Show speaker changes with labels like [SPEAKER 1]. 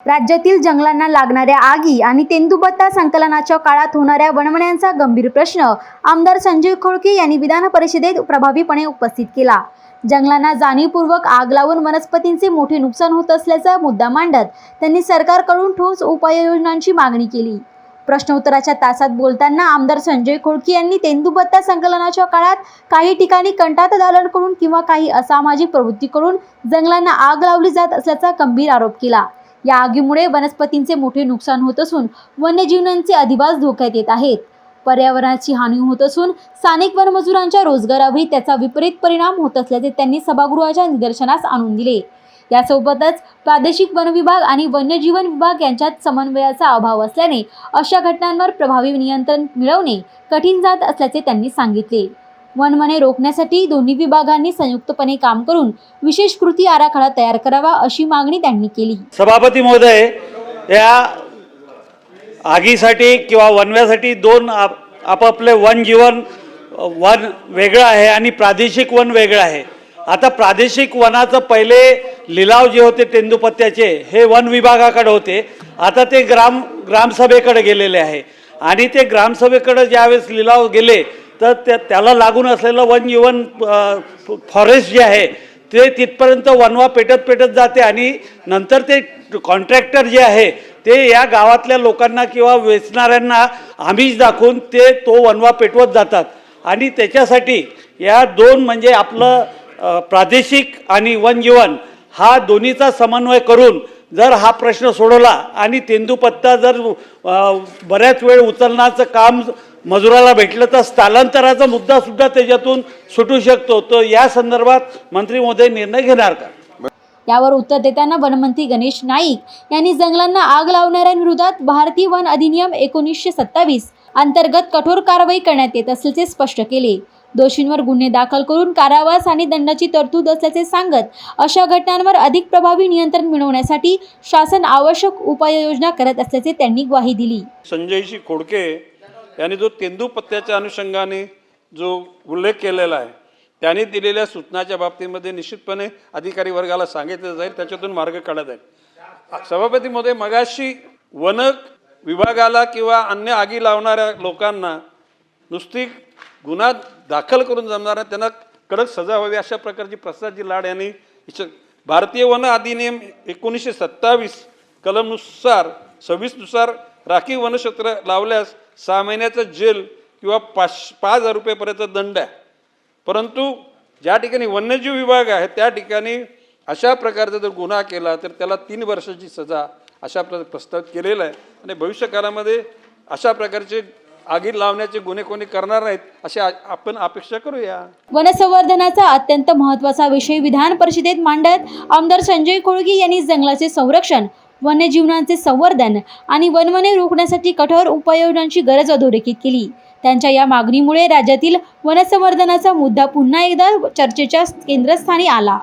[SPEAKER 1] राज्यातील जंगलांना लागणाऱ्या आगी आणि तेंदूपत्ता संकलनाच्या काळात होणाऱ्या वणवण्यांचा गंभीर प्रश्न आमदार संजय खोडके यांनी विधान परिषदेत प्रभावीपणे उपस्थित केला। जंगलांना जाणीवपूर्वक आग लावून वनस्पतींचे मोठे नुकसान होत असल्याचा मुद्दा मांडत त्यांनी सरकारकडून ठोस उपाययोजनांची मागणी केली। प्रश्नोत्तराच्या तासात बोलताना आमदार संजय खोडके यांनी तेंदूपत्ता संकलनाच्या काळात काही ठिकाणी कंटाटदारांकडून किंवा काही असामाजिक प्रवृत्तीकडून जंगलांना आग लावली जात असल्याचा गंभीर आरोप केला। या आगीमुळे वनस्पतींचे मोठे नुकसान होत असून वन्यजीवांचे अधिवास धोक्यात येत आहेत। पर्यावरणाची हानी होत असून स्थानिक वनमजुरांच्या रोजगारावरही त्याचा विपरीत परिणाम होत असल्याचे त्यांनी सभागृहाच्या निदर्शनास आणून दिले। यासोबतच प्रादेशिक वन विभाग आणि वन्यजीवन विभाग यांच्यात समन्वयाचा अभाव असल्याने अशा घटनांवर प्रभावी नियंत्रण मिळवणे कठीण जात असल्याचे त्यांनी सांगितले। वनवने रोखण्यासाठी दोन्ही विभागांनी संयुक्तपणे काम करून विशेष कृती आराखडा तयार करावा अशी मागणी त्यांनी केली।
[SPEAKER 2] सभापती महोदय, या आगीसाठी किंवा वनव्यासाठी दोन आपापले वनजीवन वन वेगळं आहे आणि प्रादेशिक वन वेगळं आहे। आता प्रादेशिक वनाचं पहिले लिलाव जे होते तेंदूपत्त्याचे हे वन विभागाकडे होते, आता ते ग्रामसभेकडे गेलेले आहे आणि ते ग्रामसभेकडे ज्यावेळेस लिलाव गेले तर त्याला लागून असलेलं वनजीवन फॉरेस्ट जे आहे ते तिथपर्यंत वनवा पेटत जाते आणि नंतर ते कॉन्ट्रॅक्टर जे आहे ते या गावातल्या लोकांना किंवा वेचणाऱ्यांना आमिष दाखवून ते तो वनवा पेटवत जातात आणि त्याच्यासाठी या दोन म्हणजे आपलं प्रादेशिक आणि वनजीवन हा दोन्हीचा समन्वय करून जर हा प्रश्न सोडवला आणि तेंदूपत्ता जर बऱ्याच वेळ उचलण्याचं काम मजुराला भेटलं तर स्थलांतराचा मुद्दा सुद्धा त्याच्यातून सुटू शकतो। तो या संदर्भात मंत्री महोदय निर्णय घेणार का?
[SPEAKER 1] यावर उत्तर देताना वनमंत्री गणेश नाईक यांनी जंगलांना आग लावणाऱ्यांविरोधात भारतीय वन अधिनियम 1927 अंतर्गत कठोर कारवाई करण्यात येत असल्याचे स्पष्ट केले। दोषींवर गुन्हे दाखल करून कारावास आणि दंडाची तरतूद असल्याचे सांगत अशा घटनांवर अधिक प्रभावी नियंत्रण मिळवण्यासाठी शासन आवश्यक उपाययोजना करत असल्याचे त्यांनी ग्वाही दिली।
[SPEAKER 3] संजयजी खोडके यांनी जो तेंदूपत्त्याच्या अनुषंगाने जो उल्लेख केलेला आहे त्यांनी दिलेल्या सूचनाच्या बाबतीमध्ये निश्चितपणे अधिकारी वर्गाला सांगितलं जाईल, त्याच्यातून मार्ग काढला जाईल। सभापती महोदय, मगाशी वन विभागाला किंवा अन्य आगी लावणाऱ्या लोकांना नुसती गुन्हा दाखल करून जमणार नाही, त्यांना कडक सजा व्हावी अशा प्रकारची प्रसादजी लाड यांनी भारतीय वन अधिनियम 1927 कलमनुसार 26 नुसार राखीव वनक्षेत्र लावल्यास 6 महिन्याचा जेल किंवा 5,000 रुपयेपर्यंत दंड आहे। परंतु ज्या ठिकाणी वन्यजीव विभाग आहे त्या ठिकाणी अशा प्रकारचा जर गुन्हा केला तर त्याला 3 वर्षाची सजा अशा प्रकारे प्रस्तावित केलेला आहे आणि भविष्यकाळामध्ये अशा प्रकारचे आगी लावण्याचे गुन्हे कोणी करणार नाहीत अशी आपण अपेक्षा करूया।
[SPEAKER 1] वनसंवर्धनाचा अत्यंत महत्त्वाचा विषय विधान परिषदेत मांडत आमदार संजय खोडके यांनी जंगलाचे संरक्षण, वन्यजीवांचे संवर्धन आणि वनवने रोखण्यासाठी कठोर उपाययोजनांची गरज अधोरेखित केली। त्यांच्या या मागणीमुळे राज्यातील वनसंवर्धनाचा मुद्दा पुन्हा एकदा चर्चेच्या केंद्रस्थानी आला।